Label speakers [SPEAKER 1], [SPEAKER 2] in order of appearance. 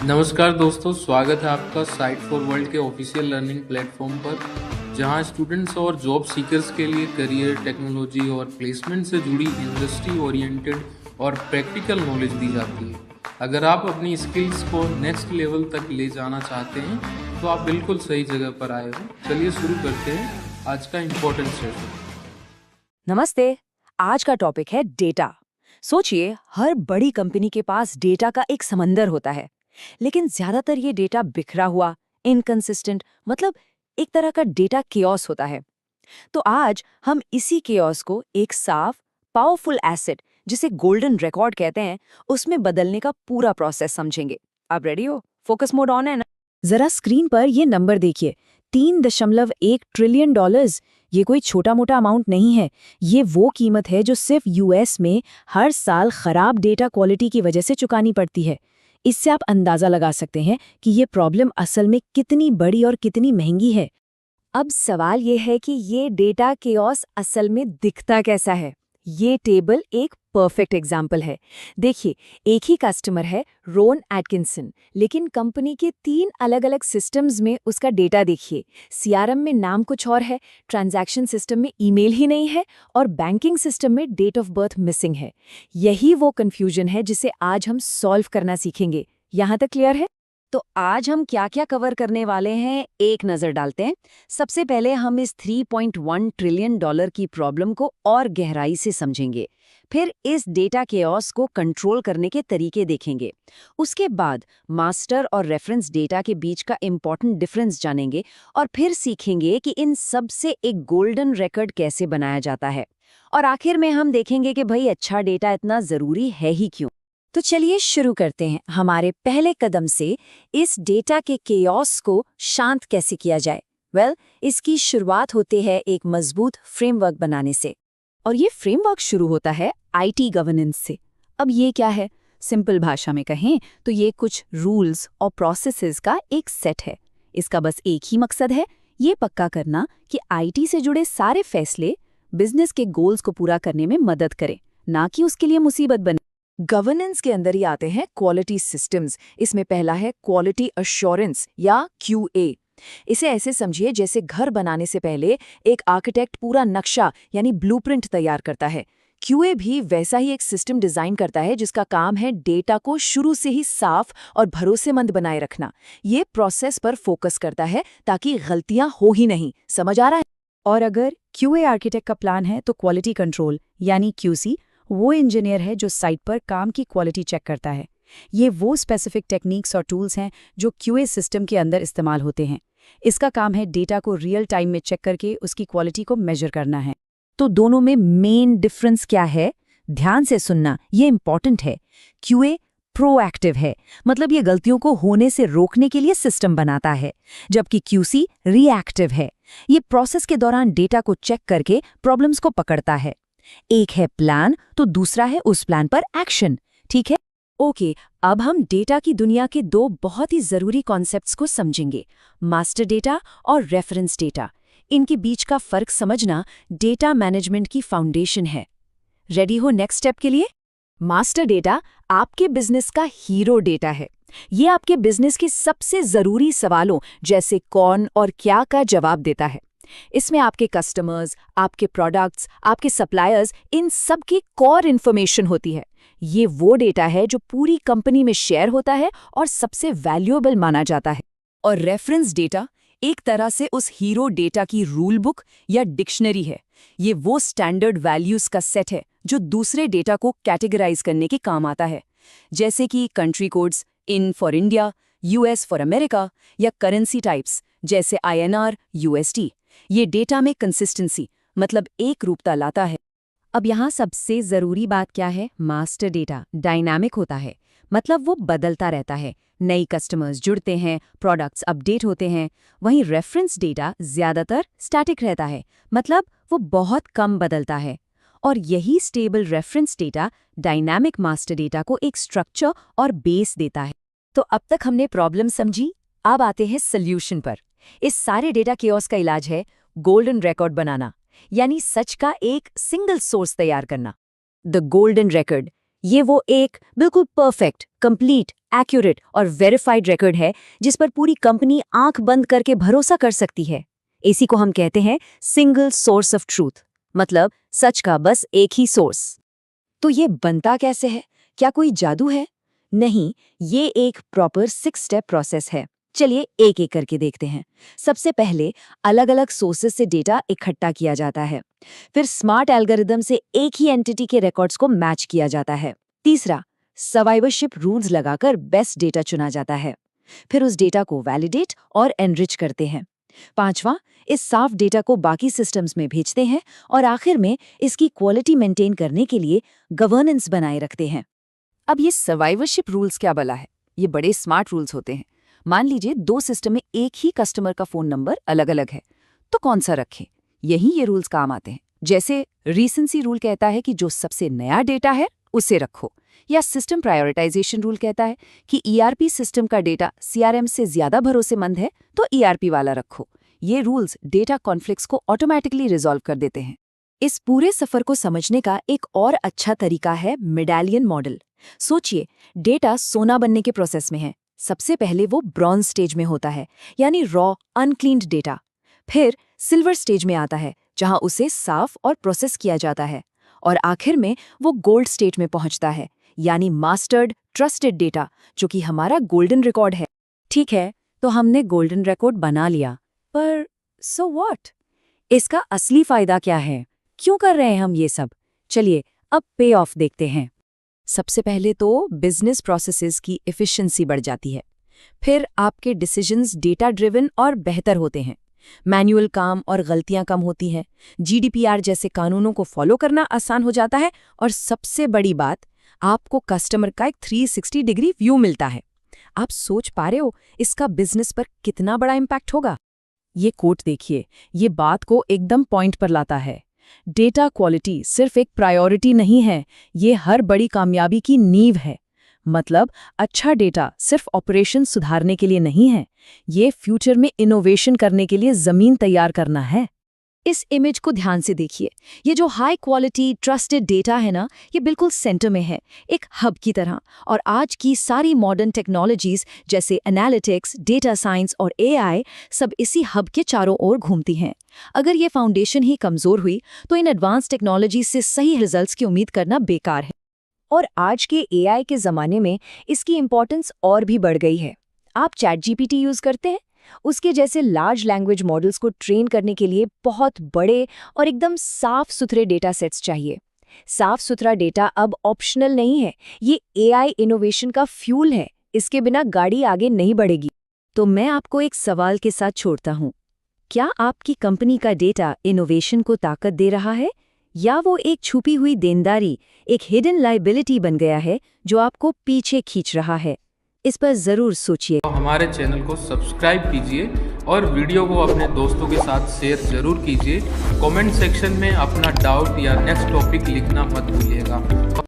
[SPEAKER 1] नमस्कार दोस्तों, स्वागत है आपका साइट फॉर वर्ल्ड के ऑफिशियल लर्निंग प्लेटफॉर्म पर, जहां स्टूडेंट्स और जॉब सीकर्स के लिए करियर, टेक्नोलॉजी और प्लेसमेंट से जुड़ी इंडस्ट्री ओरिएंटेड और प्रैक्टिकल नॉलेज दी जाती है। अगर आप अपनी स्किल्स को नेक्स्ट लेवल तक ले जाना चाहते हैं तो आप बिल्कुल सही जगह पर आए हो। चलिए शुरू करते हैं आज का इम्पोर्टेंट सेशन।
[SPEAKER 2] नमस्ते। आज का टॉपिक है डेटा। सोचिए, हर बड़ी कंपनी के पास डेटा का एक समंदर होता है, लेकिन ज्यादातर ये डेटा बिखरा हुआ, इनकंसिस्टेंट, मतलब एक तरह का डेटा केओस होता है। तो आज हम इसी केओस को एक साफ, पावरफुल एसेट, जिसे गोल्डन रिकॉर्ड कहते हैं, उसमें बदलने का पूरा प्रोसेस समझेंगे। आप रेडी हो? फोकस मोड ऑन है ना? जरा स्क्रीन पर ये नंबर देखिए, 3.1 ट्रिलियन डॉलर्स। ये कोई छोटा मोटा अमाउंट नहीं है। ये वो कीमत है जो सिर्फ यूएस में हर साल खराब डेटा क्वालिटी की वजह से चुकानी पड़ती है। इससे आप अंदाजा लगा सकते हैं कि ये प्रॉब्लम असल में कितनी बड़ी और कितनी महंगी है। अब सवाल ये है कि ये डेटा केओस असल में दिखता कैसा है। ये टेबल एक परफेक्ट एग्जाम्पल है। देखिए, एक ही कस्टमर है, रोन एटकिंसन, लेकिन कंपनी के 3 अलग-अलग सिस्टम्स में उसका डेटा देखिए। सीआरएम में नाम कुछ और है, ट्रांजैक्शन सिस्टम में ईमेल ही नहीं है, और बैंकिंग सिस्टम में डेट ऑफ बर्थ मिसिंग है। यही वो कंफ्यूजन है जिसे आज हम सॉल्व करना सीखेंगे। यहाँ तक क्लियर है? तो आज हम क्या-क्या कवर करने वाले हैं, एक नजर डालते हैं। सबसे पहले हम इस 3.1 ट्रिलियन डॉलर की प्रॉब्लम को और गहराई से समझेंगे। फिर इस डेटा केओस को कंट्रोल करने के तरीके देखेंगे। उसके बाद मास्टर और रेफरेंस डेटा के बीच का इम्पोर्टेंट डिफरेंस जानेंगे, और फिर सीखेंगे कि इन सब से एक गोल्डन रिकॉर्ड कैसे बनाया जाता है। और आखिर में हम देखेंगे कि भाई, अच्छा डेटा इतना जरूरी है ही क्यों। तो चलिए शुरू करते हैं हमारे पहले कदम से। इस डेटा के केओस को शांत कैसे किया जाए? इसकी शुरुआत होती है एक मजबूत फ्रेमवर्क बनाने से। और ये फ्रेमवर्क शुरू होता है आईटी गवर्नेंस से। अब ये क्या है? सिंपल भाषा में कहें तो ये कुछ रूल्स और प्रोसेसेस का एक सेट है। इसका बस एक ही मकसद है, ये पक्का करना कि आईटी से जुड़े सारे फैसले बिजनेस के गोल्स को पूरा करने में मदद करें, ना कि उसके लिए मुसीबत बने। गवर्नेंस के अंदर ही आते हैं क्वालिटी सिस्टम्स। इसमें पहला है क्वालिटी अश्योरेंस या क्यूए। इसे ऐसे समझिए जैसे घर बनाने से पहले एक आर्किटेक्ट पूरा नक्शा यानी ब्लूप्रिंट तैयार करता है। क्यूए भी वैसा ही एक सिस्टम डिजाइन करता है जिसका काम है डेटा को शुरू से ही साफ और भरोसेमंद बनाए रखना। ये प्रोसेस पर फोकस करता है ताकि गलतियां हो ही नहीं। समझ आ रहा है? और अगर क्यूए आर्किटेक्ट का प्लान है तो क्वालिटी कंट्रोल यानी क्यूसी वो इंजीनियर है जो साइट पर काम की क्वालिटी चेक करता है। ये वो स्पेसिफिक टेक्निक्स और टूल्स हैं जो क्यूए सिस्टम के अंदर इस्तेमाल होते हैं। इसका काम है डेटा को रियल टाइम में चेक करके उसकी क्वालिटी को मेजर करना है। तो दोनों में मेन डिफरेंस क्या है? ध्यान से सुनना, ये इंपॉर्टेंट है। क्यूए प्रोएक्टिव है, मतलब ये गलतियों को होने से रोकने के लिए सिस्टम बनाता है, जबकि क्यूसी रिएक्टिव है। ये प्रोसेस के दौरान डेटा को चेक करके प्रॉब्लम्स को पकड़ता है। एक है प्लान तो दूसरा है उस प्लान पर एक्शन। ठीक है? ओके, अब हम डेटा की दुनिया के 2 बहुत ही जरूरी कॉन्सेप्ट्स को समझेंगे, मास्टर डेटा और रेफरेंस डेटा। इनके बीच का फर्क समझना डेटा मैनेजमेंट की फाउंडेशन है। रेडी हो नेक्स्ट स्टेप के लिए? मास्टर डेटा आपके बिजनेस का हीरो डेटा है। ये आपके बिजनेस के सबसे जरूरी सवालों जैसे कौन और क्या का जवाब देता है। इसमें आपके कस्टमर्स, आपके प्रोडक्ट्स, आपके सप्लायर्स, इन सब की कोर इन्फॉर्मेशन होती है। ये वो डेटा है जो पूरी कंपनी में शेयर होता है और सबसे वैल्यूएबल माना जाता है। और रेफरेंस डेटा एक तरह से उस हीरो डेटा की रूल बुक या डिक्शनरी है। ये वो स्टैंडर्ड वैल्यूज का सेट है जो दूसरे डेटा को कैटेगराइज करने के काम आता है, जैसे कि country codes, in for India, US for America, या करेंसी टाइप्स जैसे आईएनआर, यूएसडी। ये डेटा में कंसिस्टेंसी मतलब एक रूपता लाता है। अब यहाँ सबसे जरूरी बात क्या है? मास्टर डेटा डायनामिक होता है, मतलब वो बदलता रहता है। नई कस्टमर्स जुड़ते हैं, प्रोडक्ट्स अपडेट होते हैं। वहीं रेफरेंस डेटा ज्यादातर स्टैटिक रहता है, मतलब वो बहुत कम बदलता है। और यही stable reference data dynamic master data को एक स्ट्रक्चर और बेस देता है। तो अब तक हमने प्रॉब्लम समझी, अब आते हैं सॉल्यूशन पर। इस सारे डेटा केओस का इलाज है गोल्डन रिकॉर्ड बनाना, यानी सच का एक सिंगल सोर्स तैयार करना। द गोल्डन रिकॉर्ड ये वो एक बिल्कुल परफेक्ट, कंप्लीट, एक्यूरेट और वेरीफाइड रिकॉर्ड है जिस पर पूरी कंपनी आंख बंद करके भरोसा कर सकती है। इसी को हम कहते हैं सिंगल सोर्स ऑफ ट्रूथ, मतलब सच का बस एक ही सोर्स। तो ये बनता कैसे है? क्या कोई जादू है? नहीं, ये एक प्रॉपर 6 स्टेप प्रोसेस है। चलिए एक एक करके देखते हैं। सबसे पहले अलग अलग सोर्सेस से डेटा इकट्ठा किया जाता है। फिर स्मार्ट एल्गोरिदम से एक ही एंटिटी के रिकॉर्ड्स को मैच किया जाता है। तीसरा, सर्वाइवरशिप रूल्स लगाकर बेस्ट डेटा चुना जाता है। फिर उस डेटा को वैलिडेट और एनरिच करते हैं। पांचवा, इस साफ डेटा को बाकी सिस्टम्स में भेजते हैं और आखिर में इसकी क्वालिटी मेंटेन करने के लिए गवर्नेंस बनाए रखते हैं। अब ये सर्वाइवरशिप रूल्स क्या भला है? ये बड़े स्मार्ट रूल्स होते हैं। मान लीजिए 2 सिस्टम में एक ही कस्टमर का फोन नंबर अलग अलग है, तो कौन सा रखें? यही ये रूल्स काम आते हैं। जैसे रीसेंसी रूल कहता है कि जो सबसे नया डेटा है उसे रखो, या सिस्टम प्रायोरिटाइजेशन रूल कहता है कि ईआरपी सिस्टम का डेटा सीआरएम से ज्यादा भरोसेमंद है तो ईआरपी वाला रखो। ये रूल्स डेटा कॉन्फ्लिक्ट्स को ऑटोमेटिकली रिजॉल्व कर देते हैं। इस पूरे सफर को समझने का एक और अच्छा तरीका है मेडालियन मॉडल। सोचिए, डेटा सोना बनने के प्रोसेस में है। सबसे पहले वो ब्रॉन्ज स्टेज में होता है, यानी रॉ अनक्लीन्ड डेटा। फिर सिल्वर स्टेज में आता है, जहां उसे साफ और प्रोसेस किया जाता है। और आखिर में वो गोल्ड स्टेज में पहुंचता है, यानी मास्टर्ड ट्रस्टेड डेटा, जो कि हमारा गोल्डन रिकॉर्ड है। ठीक है, तो हमने गोल्डन रिकॉर्ड बना लिया, पर सो व्हाट? इसका असली फायदा क्या है? क्यों कर रहे हैं हम ये सब? चलिए अब पे ऑफ देखते हैं। सबसे पहले तो बिजनेस प्रोसेसेस की एफिशिएंसी बढ़ जाती है। फिर आपके डिसीजंस डेटा ड्रिवन और बेहतर होते हैं। मैनुअल काम और गलतियां कम होती हैं। जीडीपीआर जैसे कानूनों को फॉलो करना आसान हो जाता है। और सबसे बड़ी बात, आपको कस्टमर का एक 360 डिग्री व्यू मिलता है। आप सोच पा रहे हो इसका बिजनेस पर कितना बड़ा इम्पैक्ट होगा? ये कोट देखिए, ये बात को एकदम पॉइंट पर लाता है। डेटा क्वालिटी सिर्फ एक प्रायोरिटी नहीं है, ये हर बड़ी कामयाबी की नींव है। मतलब अच्छा डेटा सिर्फ ऑपरेशन सुधारने के लिए नहीं है, ये फ्यूचर में इनोवेशन करने के लिए जमीन तैयार करना है। इस इमेज को ध्यान से देखिए। ये जो हाई क्वालिटी ट्रस्टेड डेटा है ना, ये बिल्कुल सेंटर में है, एक हब की तरह। और आज की सारी मॉडर्न टेक्नोलॉजीज जैसे एनालिटिक्स, डेटा साइंस और एआई सब इसी हब के चारों ओर घूमती हैं। अगर ये फाउंडेशन ही कमजोर हुई तो इन एडवांस टेक्नोलॉजी से सही रिजल्ट्स की उम्मीद करना बेकार है। और आज के एआई के ज़माने में इसकी इम्पोर्टेंस और भी बढ़ गई है। आप चैटजीपीटी यूज़ करते हैं? उसके जैसे लार्ज लैंग्वेज मॉडल्स को ट्रेन करने के लिए बहुत बड़े और एकदम साफ सुथरे डेटा सेट्स चाहिए। साफ सुथरा डेटा अब ऑप्शनल नहीं है, ये एआई इनोवेशन का फ्यूल है। इसके बिना गाड़ी आगे नहीं बढ़ेगी। तो मैं आपको एक सवाल के साथ छोड़ता हूँ। क्या आपकी कंपनी का डेटा इनोवेशन को ताकत दे रहा है, या वो एक छुपी हुई देनदारी, एक हिडन लायबिलिटी बन गया है जो आपको पीछे खींच रहा है? इस पर जरूर सोचिए।
[SPEAKER 1] हमारे चैनल को सब्सक्राइब कीजिए और वीडियो को अपने दोस्तों के साथ शेयर जरूर कीजिए। कमेंट सेक्शन में अपना डाउट या नेक्स्ट टॉपिक लिखना मत भूलिएगा।